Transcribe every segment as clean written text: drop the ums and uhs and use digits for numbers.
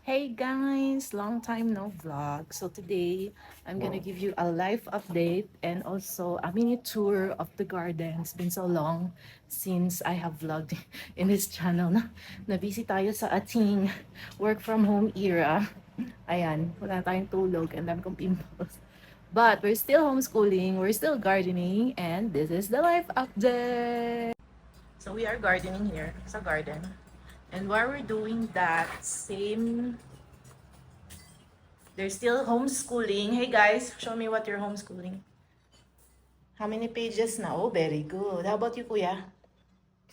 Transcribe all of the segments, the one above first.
Hey guys, long time no vlog. So today I'm gonna give you a life update and also a mini tour of the garden. It's been so long since I have vlogged in this channel na busy tayo sa ating work from home era. Ayan, wala tayong tulog and dami kong pimples. But we're still homeschooling, we're still gardening, and this is the life update. So we are gardening here sa garden. And while we're doing that, they're still homeschooling. Hey guys, show me what you're homeschooling. How many pages na? Oh, very good. How about you, Kuya?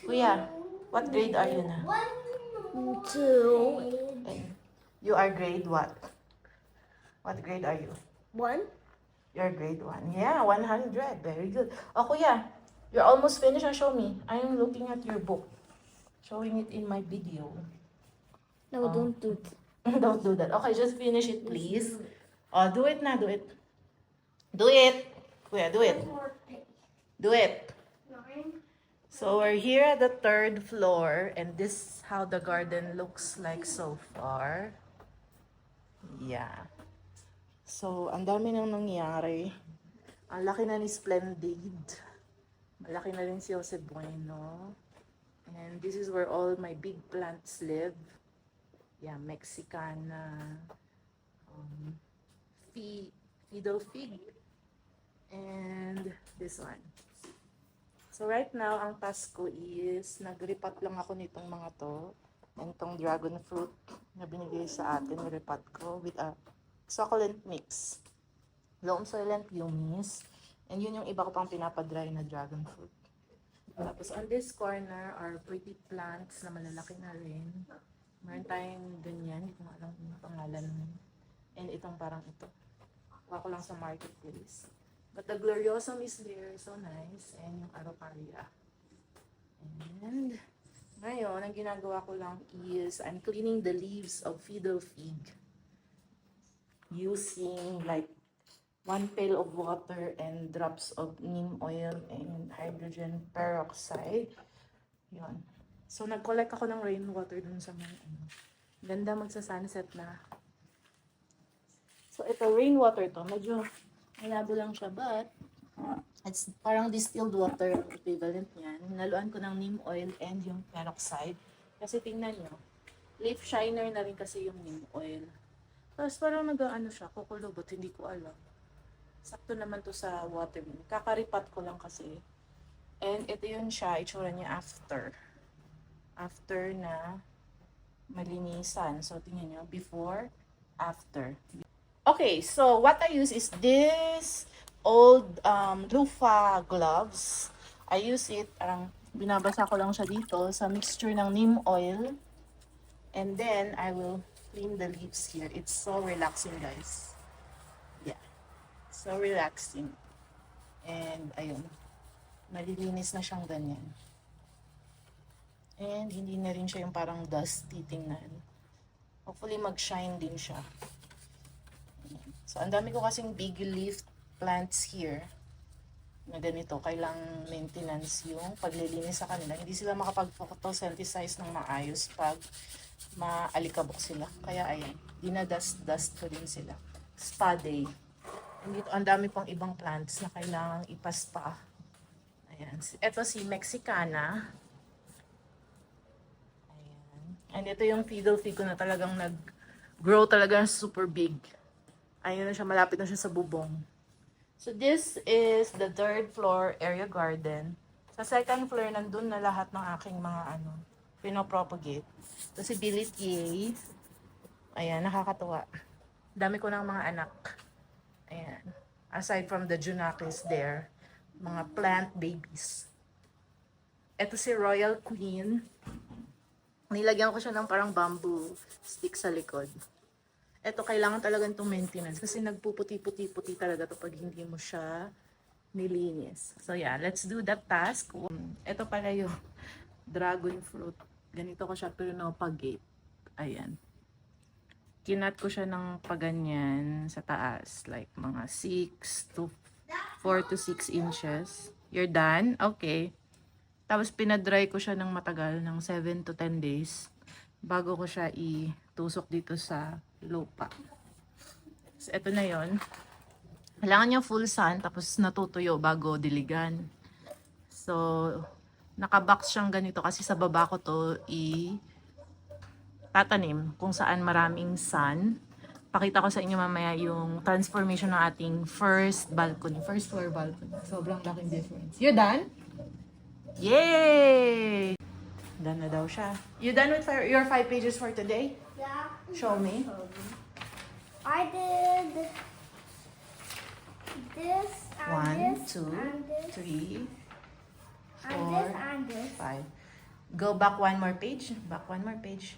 Kuya, what grade are you na? 1, 2, And you are grade what? What grade are you? 1. You're grade 1. Yeah, 100. Very good. Oh, Kuya, you're almost finished. Show me. I'm looking at your book. Showing it in my video. No, don't do it. Don't do that. Okay, just finish it, please. Oh, do it na. Do it. Do it. Kuya, do it. Do it. 9. So we're here at the third floor and this is how the garden looks like so far. Yeah. So, ang dami nang nangyari. Ang laki na ni Splendid. Malaki na rin si Jose Bueno. And this is where all my big plants live. Yeah, Mexicana, fiddle fig, and this one. So right now, ang task ko is nag-repot lang ako nitong mga to. And itong dragon fruit na binigay sa atin, nirepot ko with a succulent mix. Loam soil and pumice. And yun yung iba ko pang pinapadry na dragon fruit. Tapos on this corner are pretty plants na malalaki na rin. Meron tayong ganyan, hindi ko alam yung pangalan. And itong parang ito. Kuha ko lang sa marketplace. But the gloriosum is there, so nice. And yung araucaria. And ngayon, ang ginagawa ko lang is I'm cleaning the leaves of fiddle fig using like 1 pail of water and drops of neem oil and hydrogen peroxide. Yun. So, nag-collect ako ng rainwater dun sa mga ganda magsa-sunset na. So, ito, rainwater to. Medyo malabo lang siya, but it's parang distilled water ang equivalent niyan. Naluan ko ng neem oil and yung peroxide. Kasi tingnan nyo, leaf shiner na rin kasi yung neem oil. Tapos parang nag-ano siya, kukulubot, hindi ko alam. Sakto naman to sa water. Kakaripat ko lang kasi. And ito yun siya, itsura niya after. After na malinisan. So, tingnan nyo, before, after. Okay, so what I use is this old loofah gloves. I use it, binabasa ko lang siya dito sa mixture ng neem oil. And then, I will clean the leaves here. It's so relaxing, guys. Yeah. So relaxing. And, ayun. Malilinis na siyang ganyan. And, hindi na rin siya yung parang dusty tingnan. Hopefully, mag-shine din siya. So, ang dami ko kasing big leaf plants here na ganito. Kailangang maintenance yung paglilinis sa kanila. Hindi sila makapag-photosynthesize ng maayos pag maalikabok sila. Kaya, ayan, dinadust-dust ko din sila. Spa day. And dito, ang dami pang ibang plants na kailangang ipaspa. Ayan. Ito si Mexicana. Ayan. And ito yung fiddle fig ko na talagang nag-grow talaga super big. Ayun na siya, malapit na siya sa bubong. So this is the third floor area garden. Sa second floor, nandun na lahat ng aking mga pinopropagate. Ito si Billy Yay. Ayan, nakakatuwa. Dami ko ng mga anak. Ayan. Aside from the Junakis there, mga plant babies. Ito si Royal Queen. Nilagyan ko siya ng parang bamboo stick sa likod. Ito, kailangan talaga itong maintenance kasi nagpuputi-puti-puti talaga to pag hindi mo siya nilinis. So yeah, let's do that task. Ito pala yung dragon fruit. Ganito ko siya pero no pag-gate. Ayan. Kinat ko siya ng paganyan sa taas. Like mga 6 to 4 to 6 inches. You're done? Okay. Tapos pinadry ko siya ng matagal, ng 7 to 10 days. Bago ko siya tusok dito sa lupa. So, ito na yon. Kailangan niya full sun, tapos natutuyo bago diligan. So, nakabox siyang ganito kasi sa baba ko to tatanim kung saan maraming sun. Pakita ko sa inyo mamaya yung transformation ng ating first floor balcony. Sobrang laking difference. You done? Yay! Done na daw siya. You done with your 5 pages for today? Yeah. Show me. I did this and 1, this 2, and this 3, and 4, this and this. 5. Go back one more page. Back one more page.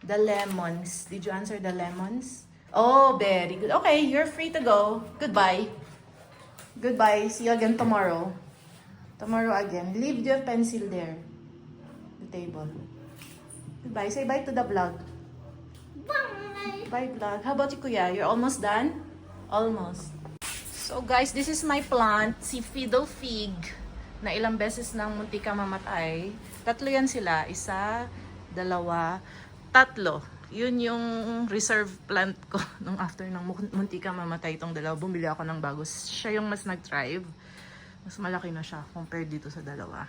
The lemons. Did you answer the lemons? Oh, very good. Okay, you're free to go. Goodbye. Goodbye. See you again tomorrow. Tomorrow again. Leave your pencil there. The table. Goodbye. Say bye to the vlog. Bye. Bye, vlog. How about you, Kuya? You're almost done? Almost. So, guys, this is my plant. Si Fiddle Fig. Na ilang beses nang muntika mamatay. Tatlo yan sila. Isa, dalawa, tatlo. Yun yung reserve plant ko nung after ng muntika mamatay itong dalawa. Bumili ako ng bago. Siya yung mas nag-thrive. Mas malaki na siya compared dito sa dalawa.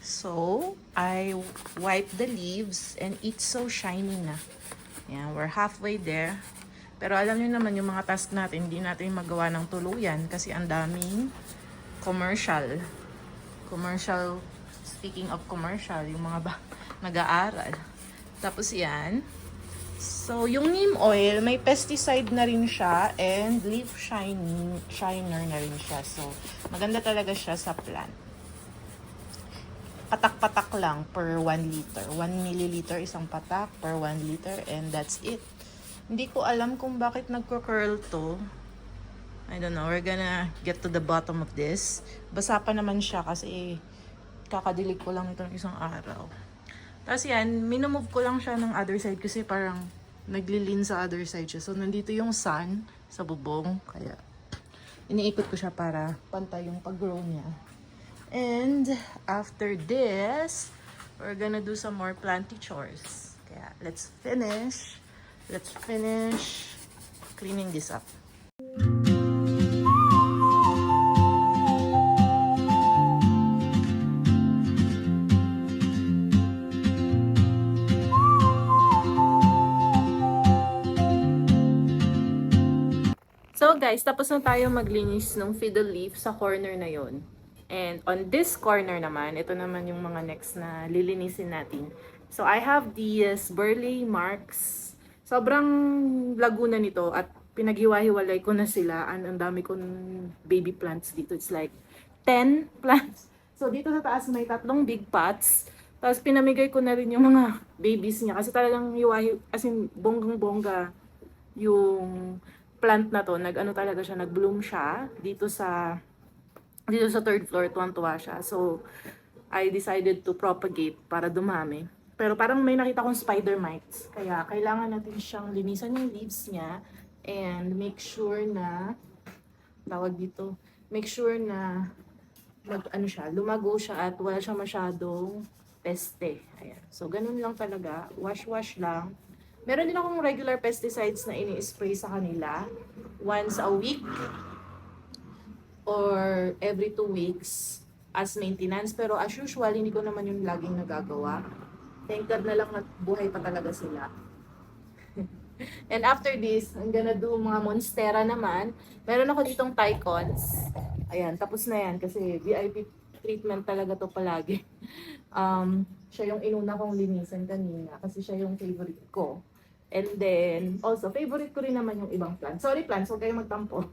So, I wipe the leaves and it's so shiny na. Yan, we're halfway there. Pero alam niyo naman yung mga task natin, hindi natin magawa ng tuluyan kasi ang daming commercial. Commercial, speaking of commercial, yung mga nag-aaral. Tapos yan. So, yung neem oil, may pesticide na rin siya and leaf shiner na rin siya. So, maganda talaga siya sa plant. Patak-patak lang per 1 liter. 1 milliliter isang patak per 1 liter and that's it. Hindi ko alam kung bakit nagko-curl to. I don't know. We're gonna get to the bottom of this. Basa pa naman siya kasi kakadilig ko lang ito ng isang araw. Tapos yan, minumove ko lang siya ng other side kasi parang naglilin sa other side siya. So, nandito yung sun sa bubong. Kaya, iniikot ko siya para pantay yung pag-grow niya. And, after this, we're gonna do some more planty chores. Kaya, let's finish cleaning this up. So guys, tapos na tayo maglinis ng fiddle leaf sa corner na yon. And on this corner naman, ito naman yung mga next na lilinisin natin. So I have these burley marks. Sobrang laguna nito at pinaghiwa-hiwalay ko na sila. Ang dami kong baby plants dito. It's like 10 plants. So dito sa taas may 3 big pots. Tapos pinamigay ko na rin yung mga babies niya. Kasi talagang as in bonggang-bongga yung plant na to. Nag-ano talaga siya, nag-bloom siya dito sa 3rd floor, tuwang-tuwa siya. So, I decided to propagate para dumami. Pero parang may nakita kong spider mites. Kaya kailangan natin siyang linisan yung leaves niya and make sure na lumago siya at wala siya masyadong peste. Ayan. So, ganun lang talaga. Wash lang. Meron din akong regular pesticides na ini-spray sa kanila once a week or every 2 weeks as maintenance. Pero as usual, hindi ko naman yung laging nagagawa. Thank God na lang na buhay pa talaga sila. And after this, I'm gonna do mga monstera naman. Meron ako ditong Tycons. Ayan, tapos na yan kasi VIP treatment talaga to palagi. Siya yung inuna kong linisan kanina kasi siya yung favorite ko. And then, also, favorite ko rin naman yung ibang plants. Sorry plants, huwag kayong magtampo.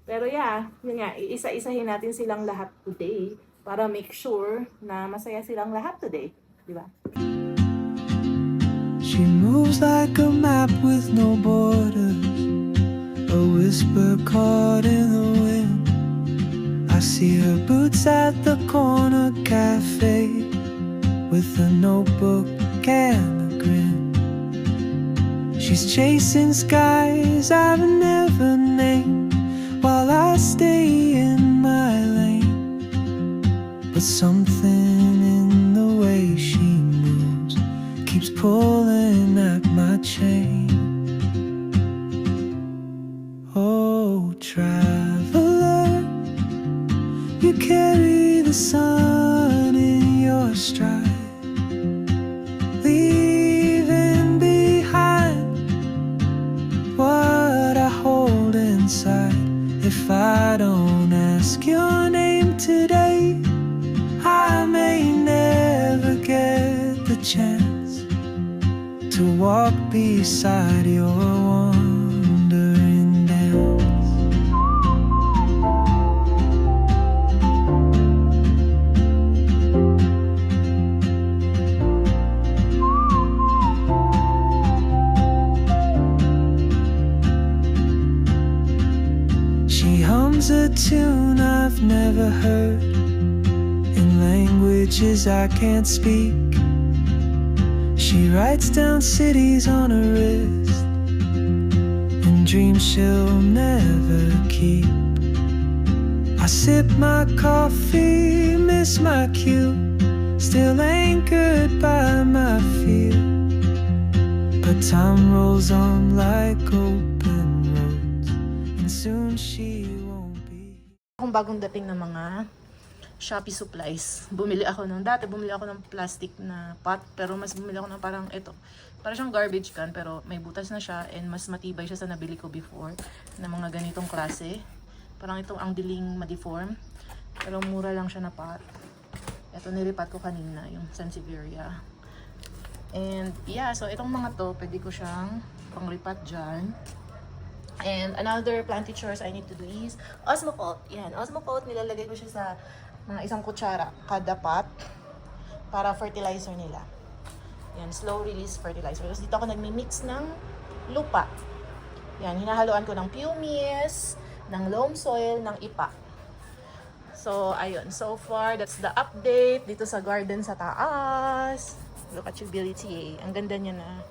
Pero yeah, yun nga, iisa-isahin natin silang lahat today para make sure na masaya silang lahat today. Di ba? She moves like a map with no borders, a whisper caught in the wind. I see her boots at the corner cafe with a notebook and a grin. She's chasing skies I've never named while I stay in my lane. But something in the way she moves keeps pulling at my my chain. Oh, traveler, you carry the sun in your stride, leaving behind what I hold inside. If I don't ask your name today, I may never get the chance to walk beside your wandering dance. She hums a tune I've never heard in languages I can't speak. She writes down cities on her wrist and dreams she'll never keep. I sip my coffee, miss my cue, still anchored by my fear. But time rolls on like open roads, and soon she won't be. Kung bagong dating ng mga Shopee supplies. Bumili ako bumili ako ng plastic na pot, pero mas bumili ako ng parang ito. Para siyang garbage can, pero may butas na siya and mas matibay siya sa nabili ko before na mga ganitong klase. Parang ito ang diling ma-deform, pero mura lang siya na pot. Ito nilipat ko kanina, yung Sansevieria. And yeah, so itong mga to, pwede ko siyang panglipat dyan. And another planty chores I need to do is Osmocote. Yan, Osmocote, nilalagay ko siya sa mga isang kutsara kada pot para fertilizer nila. Yan, slow release fertilizer. Tapos dito ako nagmi-mix ng lupa. Yan, hinahaluan ko ng pumice, ng loam soil, ng ipa. So, ayun. So far, that's the update dito sa garden sa taas. Look at your ability. Ang ganda niya na.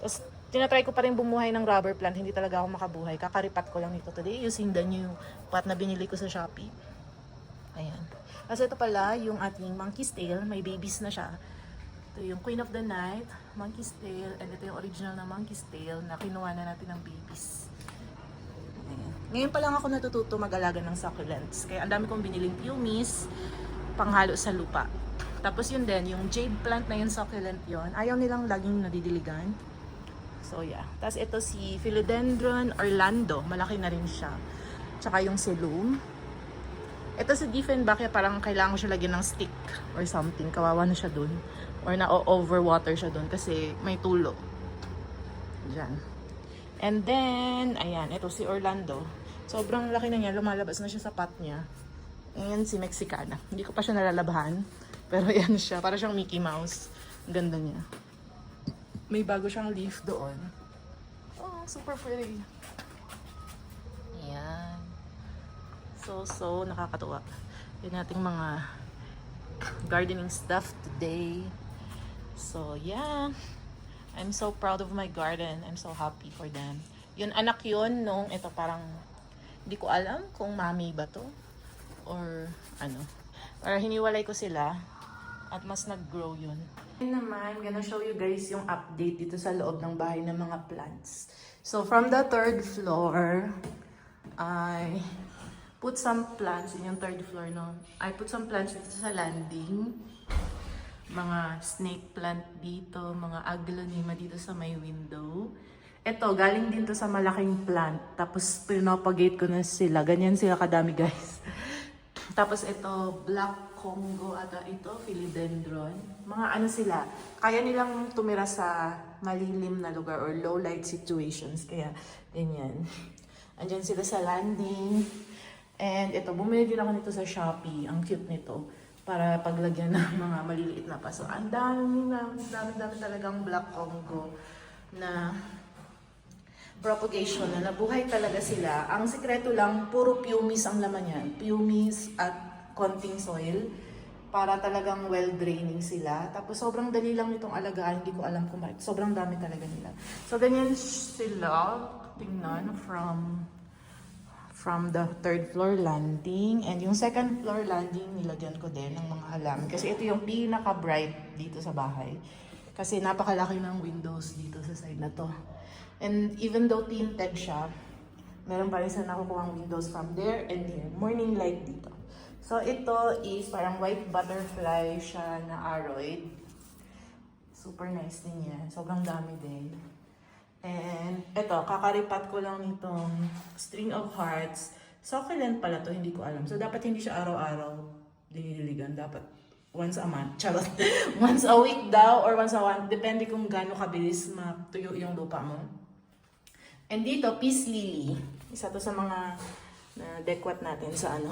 Tapos, tinatry ko pa rin bumuhay ng rubber plant. Hindi talaga ako makabuhay. Kakaripat ko lang ito today using the new pot na binili ko sa Shopee. Ayan. Kasi ito pala yung ating monkey's tail. May babies na siya. Ito yung Queen of the Night, monkey's tail. And ito yung original na monkey's tail na kinuha na natin ng babies. Ayan. Ngayon pa lang ako natututo mag-alaga ng succulents. Kaya ang dami kong biniling pumice, panghalo sa lupa. Tapos yun din, yung jade plant na yun, succulent yun. Ayaw nilang laging nadidiligan. So yeah. Tapos ito si Philodendron Orlando. Malaki na rin siya. Tsaka yung Silum. Ito si Diefenbach, parang kailangan ko siya lagyan ng stick or something. Kawawa na siya dun. Or na-overwater siya dun kasi may tulo. Diyan. And then, ayan, ito si Orlando. Sobrang laki na niya. Lumalabas na siya sa pot niya. And si Mexicana. Hindi ko pa siya nalalabahan. Pero yan siya. Para siyang Mickey Mouse. Ang ganda niya. May bago siyang leaf doon. Oh, super pretty. Ayan. So nakakatuwa. Yun nating mga gardening stuff today. So, yeah. I'm so proud of my garden. I'm so happy for them. Yun, anak yun nung ito parang hindi ko alam kung mami ba to or ano. Para hiniwalay ko sila at mas nag-grow yun. And naman, gonna show you guys yung update dito sa loob ng bahay ng mga plants. So, from the third floor, I put some plants in yung third floor, no? I put some plants dito sa landing. Mga snake plant dito, mga aglaonema dito sa may window. Ito, galing din to sa malaking plant. Tapos, pinapagate ko na sila. Ganyan sila kadami, guys. Tapos, ito, Black Congo ata ito, Philodendron. Mga ano sila, kaya nilang tumira sa malilim na lugar or low light situations. Kaya, ganyan. Andyan sila sa landing. And ito, bumili din ako nito sa Shopee. Ang cute nito. Para paglagyan ng mga maliliit na paso. Ang dami talagang Black Congo na propagation na nabuhay talaga sila. Ang sikreto lang, puro pumice ang laman yan. Pumice at konting soil para talagang well-draining sila. Tapos sobrang dali lang nitong alagaan. Hindi ko alam kung bakit. Sobrang dami talaga nila. So ganyan sila. Tingnan from the third floor landing. And yung second floor landing, nilagyan ko din ng mga halaman. Kasi ito yung pinaka-bright dito sa bahay. Kasi napakalaki ng windows dito sa side na to. And even though tinted siya, meron pa rin sa nakukuha windows from there and here. Morning light dito. So ito is parang white butterfly siya na aroid. Super nice din yan. Sobrang dami din. And ito, kakaripat ko lang nitong string of hearts. Succulent pala to, hindi ko alam. So dapat hindi siya araw-araw dinidiligan. Dapat once a month. Charot. Once a week daw or once a month. Depende kung gaano kabilis matuyo yung lupa mo. And dito, peace lily. Isa to sa mga dekwat natin sa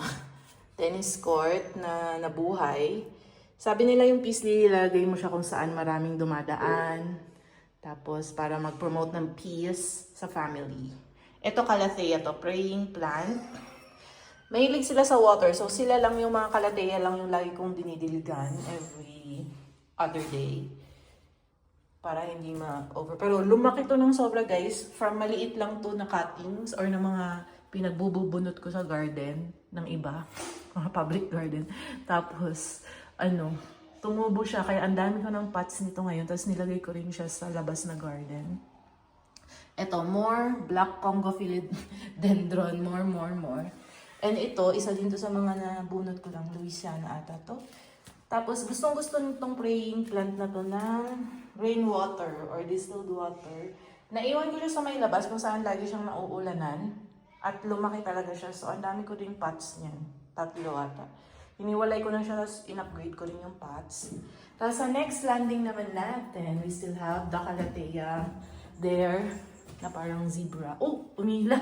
tennis court na nabuhay. Sabi nila yung peace lily, lagay mo siya kung saan maraming dumadaan. Tapos, para mag-promote ng peace sa family. Ito, calathea to, praying plant. Mahilig sila sa water, so sila lang yung mga calathea lang yung lagi kong dinidiligan every other day. Para hindi ma-over. Pero lumaki to ng sobra guys. From maliit lang to na cuttings or na mga pinagbubunot ko sa garden ng iba. Mga public garden. Tapos, tumubo siya. Kaya ang dami ko ng pots nito ngayon. Tapos nilagay ko rin siya sa labas na garden. Ito, more black Congo philodendron. More. And ito, isa din to sa mga nabunot ko lang. Louisiana ata to. Tapos, gustong-gusto nitong praying plant na to ng rainwater or distilled water. Naiwan ko siya sa may labas kung saan lagi siyang nauulanan. At lumaki talaga siya. So, ang dami ko din pots niyan. 3 ata. Hiniwalay ko na siya, tapos in-upgrade ko rin yung pots. Tapos, sa next landing naman natin, we still have the calathea there na parang zebra. Oh, umila!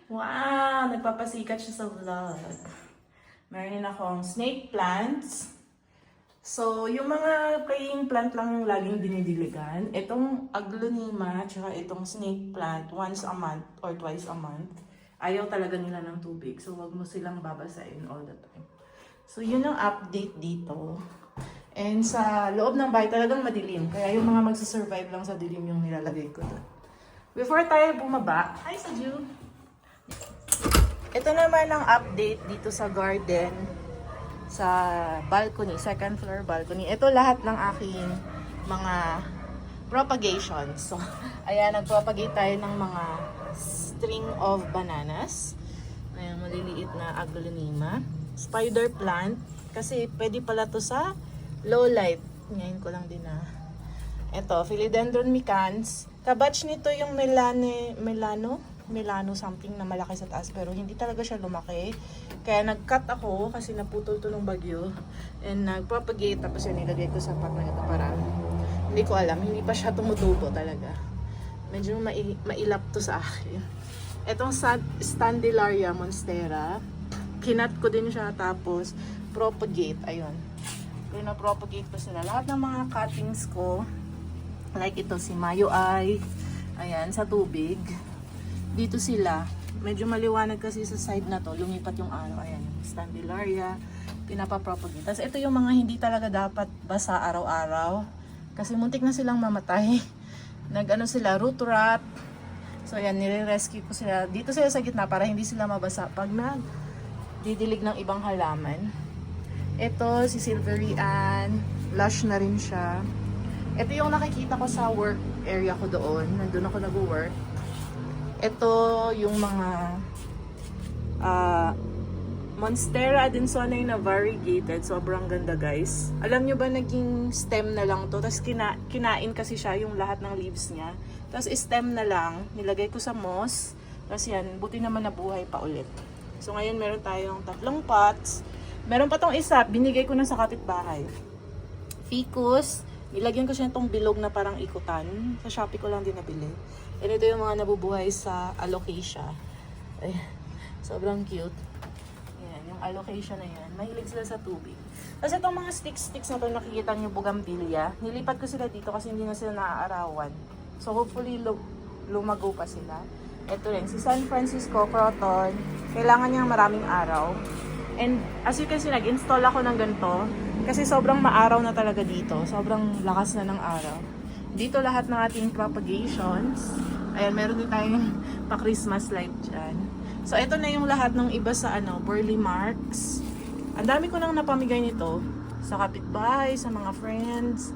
Wow! Nagpapasikat siya sa vlog. Meron din akong snake plants. So, yung mga praying plant lang yung laging dinidiligan. Itong aglonema, tsaka itong snake plant, once a month or twice a month. Ayaw talaga nila ng tubig. So, wag mo silang babasain all the time. So, yun ang update dito. And sa loob ng bahay talagang madilim. Kaya yung mga magsasurvive lang sa dilim yung nilalagay ko doon. Before tayo bumaba, hi sa Ju! Ito naman ang update dito sa garden, sa balcony, second floor balcony. Ito lahat ng aking mga propagations. So, ayan, nagpropagate tayo ng mga string of bananas. Ayan, maliliit na aglonema. Spider plant, kasi pwede pala to sa low light. Ngayon ko lang din Ito, Philodendron micans. Kabatch nito yung Melano something na malaki sa taas pero hindi talaga siya lumaki. Kaya nag-cut ako kasi naputol to ng bagyo and nag-propagate tapos yun nilagay ko sa pot na ito para hindi ko alam, hindi pa siya tumutubo talaga. Medyo mailap to sa akin. Etong Standelaria monstera, kinat ko din siya tapos propagate, ayun. Pina-propagate ko sila. Lahat ng mga cuttings ko, like ito si Mayo Ay, ayan, sa tubig. Dito sila, medyo maliwanag kasi sa side na to, lumipat yung araw, ayan, Standelaria, pinapapropagate. Tapos ito yung mga hindi talaga dapat basa araw-araw, kasi muntik na silang mamatay. Sila, root rot. So ayan, nire-rescue ko sila. Dito sila sa gitna para hindi sila mabasa pag nagdidilig ng ibang halaman. Ito, si Silvery Ann, lush na rin siya. Ito yung nakikita ko sa work area ko doon, nandun ako nag-work. Ito yung mga Monstera Adansonii na variegated. Sobrang ganda guys. Alam nyo ba naging stem na lang to? Tapos kinain kasi siya yung lahat ng leaves niya. Tapos stem na lang. Nilagay ko sa moss. Tapos yan, buti naman nabuhay pa ulit. So ngayon meron tayong 3 pots. Meron pa tong isa. Binigay ko na sa kapitbahay. Ficus. Nilagyan ko siya itong bilog na parang ikutan. Sa Shopee ko lang din nabili. And ito yung mga nabubuhay sa alocasia. Ay, sobrang cute. Yan, yung alocasia na yan. Mahilig sila sa tubig. Tapos itong mga sticks na ito nakikita nyo, bougainvillea. Nilipat ko sila dito kasi hindi na sila naaarawan. So hopefully lumago pa sila. Ito rin, si San Francisco Croton. Kailangan niyang maraming araw. And as you can see, nag-install ako ng ganito. Kasi sobrang maaraw na talaga dito. Sobrang lakas na ng araw. Dito lahat ng ating propagations. Ayan, meron din tayong pa-Christmas light dyan. So, ito na yung lahat ng iba sa Burley Marks. Ang dami ko nang napamigay nito sa kapitbahay, sa mga friends.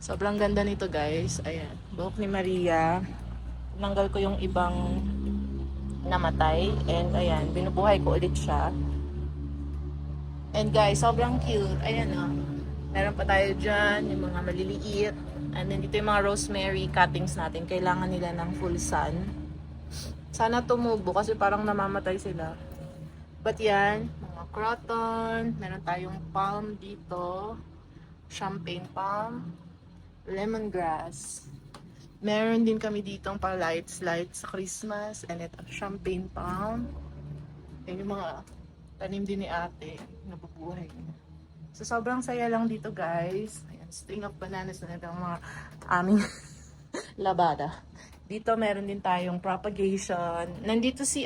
Sobrang ganda nito guys. Ayan, buhok ni Maria. Tinanggal ko yung ibang namatay. And ayan, binubuhay ko ulit siya. And guys, sobrang cute. Ayan o. Meron pa tayo dyan, yung mga maliliit. And then dito yung mga rosemary cuttings natin. Kailangan nila ng full sun. Sana tumubo kasi parang namamatay sila. But yan, mga croton. Meron tayong palm dito. Champagne palm. Lemongrass. Meron din kami ditong pa lights sa Christmas. And ito, champagne palm. Yan yung mga tanim din ni ate. Nabubuhay niya. So, sobrang saya lang dito, guys. Ayan, string of bananas na ito ang mga aming labada. Dito, meron din tayong propagation. Nandito si,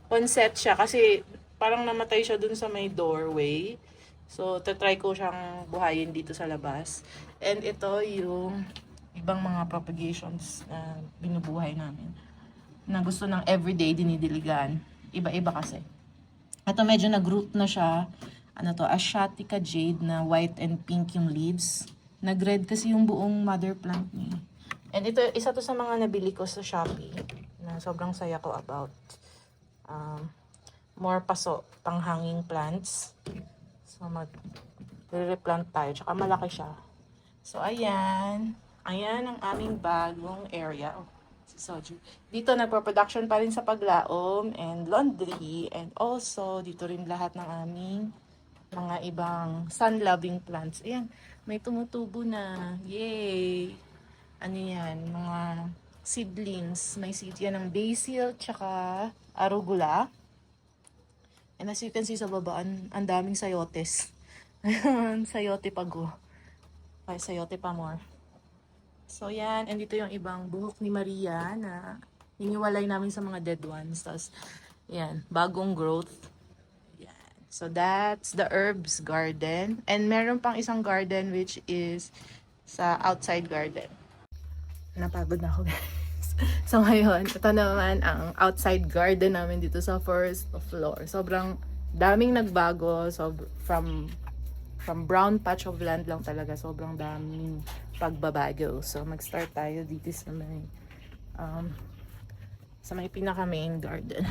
poinsettia kasi parang namatay siya dun sa may doorway. So, tatry ko siyang buhayin dito sa labas. And ito yung ibang mga propagations na binubuhay namin. Na gusto ng everyday dinidiligan. Iba-iba kasi. Ito medyo nag-root na siya. Asiatica jade na white and pink yung leaves. Nag-red kasi yung buong mother plant niya. And ito, isa to sa mga nabili ko sa Shopee. Na sobrang saya ko about. More paso, pang hanging plants. So, mag-replant tayo. Tsaka malaki siya. So, ayan. Ayan ang aming bagong area. Oh, si Soju. Dito, nagpo-production pa rin sa paglaom and laundry. And also, dito rin lahat ng aming mga ibang sun-loving plants. Ayan, may tumutubo na. Yay! Ano yan? Mga seedlings. May seed yan ng basil, tsaka arugula. And as you can see sa baba, ang daming sayotes. Sayote pago. Ay, sayote pa more. So, yan. And dito yung ibang buhok ni Maria na hiniwalay namin sa mga dead ones. Tapos, yan, bagong growth. So, that's the herbs garden. And meron pang isang garden which is sa outside garden. Napagod na ako, guys. So, ngayon, ito naman ang outside garden namin dito sa first floor. Sobrang daming nagbago. So, from brown patch of land lang talaga. Sobrang daming pagbabago. So, mag-start tayo dito sa may pinaka main garden.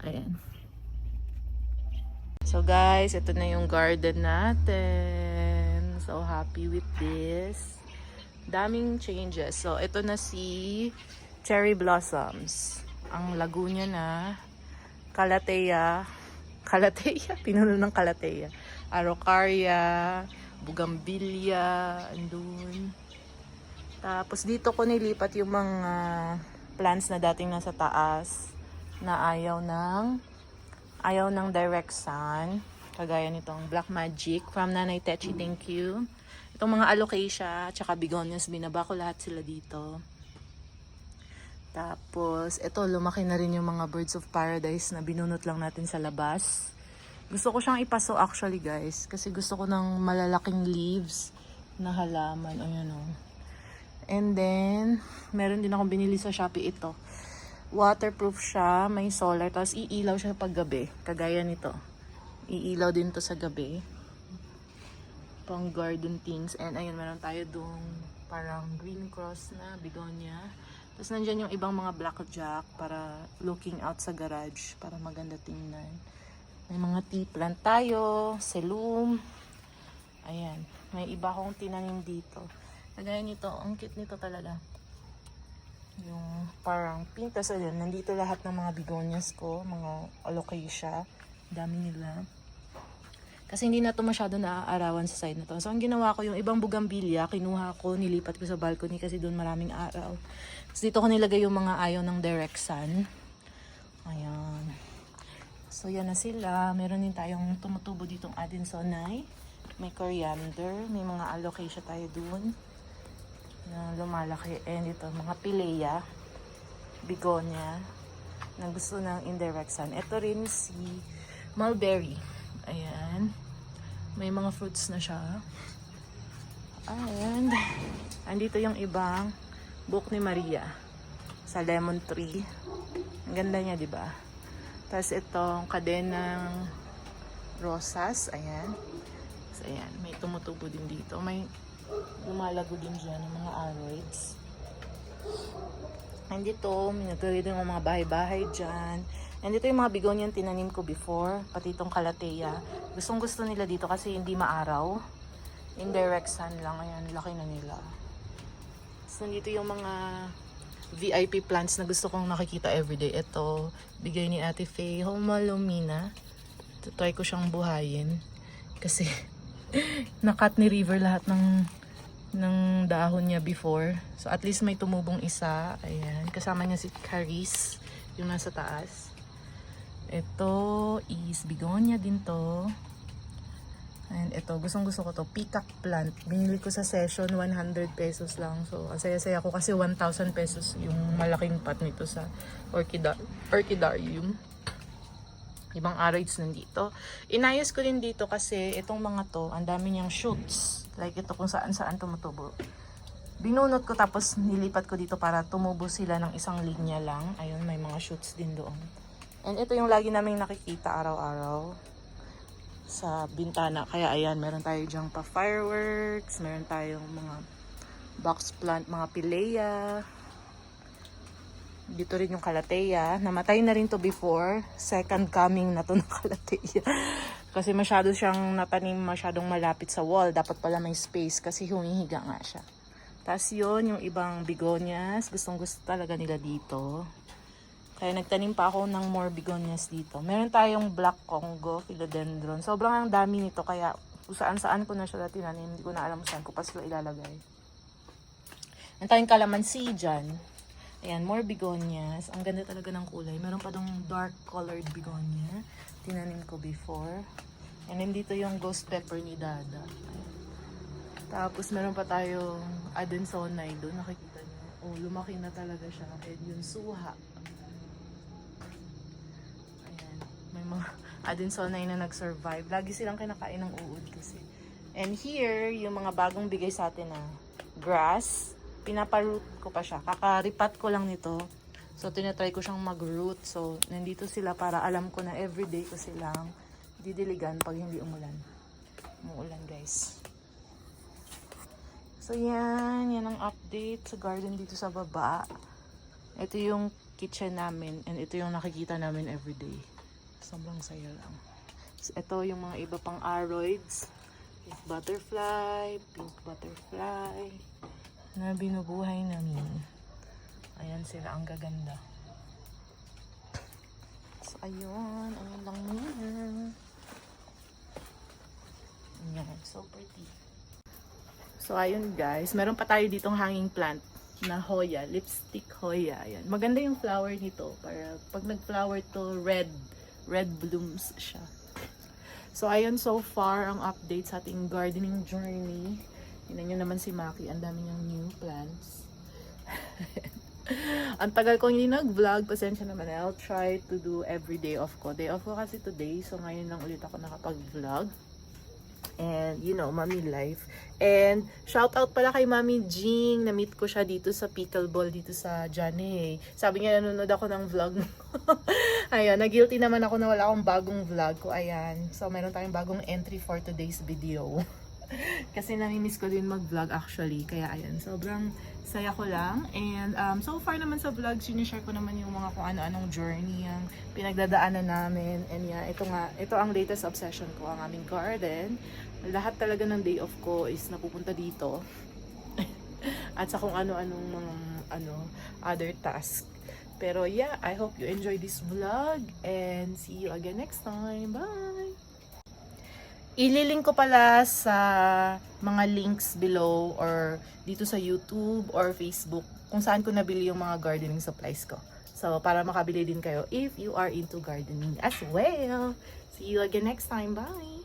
Ayan. So guys, ito na yung garden natin. So happy with this. Daming changes. So ito na si cherry blossoms. Ang lago niya na calathea, pinuno ng calathea. Araucaria, bugambilya, andun. Tapos dito ko nilipat yung mga plants na dating nasa taas na ayaw ng direct sun. Kagaya nitong Black Magic from Nanay Techi, thank you. Itong mga alocasia, tsaka begonias, binaba ko lahat sila dito. Tapos, ito, lumaki na rin yung mga birds of paradise na binunot lang natin sa labas. Gusto ko siyang ipaso actually, guys. Kasi gusto ko ng malalaking leaves na halaman. Ayan o. And then, meron din akong binili sa Shopee ito. Waterproof siya, may solar, tapos iilaw siya pag gabi. Kagaya nito. Iilaw din to sa gabi. Pang garden things. And ayun, meron tayo doon parang green cross na begonia. Tapos nandyan yung ibang mga blackjack para looking out sa garage. Para maganda tingnan. May mga tea plant tayo, selum. Ayan, may iba akong tinanim dito. Kagaya nito, ang cute nito talaga. Yung parang pink. Tapos ayun, nandito lahat ng mga begonias ko, mga alocasia. Dami nila. Kasi hindi na ito masyado naaarawan sa side na to. So ang ginawa ko, yung ibang bugambilya, kinuha ko, nilipat ko sa balcony kasi doon maraming araw. Tapos dito ko nilagay yung mga ayaw ng direct sun. Ayan. So yan na sila. Meron din tayong tumutubo ditong Adansonii. May coriander. May mga alocasia tayo doon na lumalaki. And ito, mga pilea, begonia, na gusto ng indirect sun. Ito rin si mulberry. Ayan. May mga fruits na siya. And, andito yung ibang buhok ni Maria sa lemon tree. Ang ganda niya, di ba? Tapos itong kadenang rosas. Ayan. So, ayan. May tumutubo din dito. May lumalago din dyan ng mga aroids. And dito, minagawin din ng mga bahay-bahay dyan. And dito yung mga begonia tinanim ko before, pati itong calathea. Gustong gusto nila dito kasi hindi maaraw. Indirect sun lang, ayan, laki na nila. So, nandito yung mga VIP plants na gusto kong nakikita everyday. Ito, bigay ni Ate Faye, Homalomina. Try ko siyang buhayin. Kasi, nakat ni River lahat ng dahon niya before. So, at least may tumubong isa. Ayan, kasama niya si Caris, yung nasa taas. Ito is begonia din to. And ito, gustong gusto ko to, peacock plant. Binili ko sa session, 100 pesos lang. So, ang saya-saya ko kasi 1,000 pesos yung malaking pot nito sa orchidarium. Ibang aroids nandito. Inayos ko din dito kasi itong mga to, ang dami niyang shoots. Like ito kung saan-saan tumutubo. Binunot ko tapos nilipat ko dito para tumubo sila ng isang linya lang. Ayun, may mga shoots din doon. And ito yung lagi naming nakikita araw-araw sa bintana. Kaya ayan, meron tayo dyang pa fireworks, meron tayong mga box plant, mga pilea. Dito rin yung calathea. Namatay na rin to before. Second coming na to ng calathea. Kasi masyado siyang natanim, masyadong malapit sa wall. Dapat pala may space kasi humihiga nga siya. Tapos yun, yung ibang begonias. Gustong gusto talaga nila dito. Kaya nagtanim pa ako ng more begonias dito. Meron tayong black Congo, philodendron. Sobrang ang dami nito kaya kung saan-saan ko na siya tinanim. Hindi ko na alam saan ko pa sila ilalagay. Meron tayong calamansi dyan. Ayan, more begonias. Ang ganda talaga ng kulay. Meron pa dong dark colored begonia. Tinanim ko before. And then dito yung ghost pepper ni Dada. Ayan. Tapos meron pa tayong Adansonii doon. Nakikita niyo. Oh, lumaki na talaga siya. And yung suha. May mga Adansonii na nag-survive. Lagi silang kinakain ng uod kasi. And here, yung mga bagong bigay sa atin na grass, pinaparoot ko pa siya. Kakaripat ko lang nito. So, tinatry ko siyang mag-root. So, nandito sila para alam ko na everyday ko silang didiligan pag hindi umulan. Umuulan, guys. So, yan. Yan ang update sa garden dito sa baba. Ito yung kitchen namin. And ito yung nakikita namin everyday. Sobrang saya lang. So, ito yung mga iba pang aroids. Pink butterfly, pink butterfly na binubuhay namin. Ayan sila, ang gaganda. So, ayun. Ayun lang muna. Ayan, so pretty. So, ayun guys. Meron pa tayo ditong hanging plant na Hoya, lipstick Hoya. Ayan. Maganda yung flower nito. Para pag nag-flower to, red blooms siya. So, ayun so far ang update sa ating gardening journey. Tingnan nyo naman si Maki, ang dami niyang new plants. Ang tagal kong hindi nag-vlog, pasensya naman. I'll try to do every day off ko. Day off ko kasi today, so ngayon lang ulit ako nakapag-vlog. And, you know, Mami life. And, shout out pala kay Mami Jing. Na-meet ko siya dito sa pickleball dito sa Janay. Sabi niya, nanonood ako ng vlog mo. Ayan, na-guilty naman ako na wala akong bagong vlog ko. Ayan. So, meron tayong bagong entry for today's video. Kasi nami-miss ko din mag-vlog actually. Kaya, ayan, sobrang saya ko lang. And, so far naman sa vlog, sinishare ko naman yung mga kung ano-anong journey ang pinagdadaanan namin. And yeah, ito ang latest obsession ko, ang aming garden. Lahat talaga ng day off ko is napupunta dito. At sa kung ano-anong mga other task. Pero yeah, I hope you enjoy this vlog and see you again next time. Bye! Ililink ko pala sa mga links below or dito sa YouTube or Facebook kung saan ko nabili yung mga gardening supplies ko. So, para makabili din kayo if you are into gardening as well. See you again next time. Bye!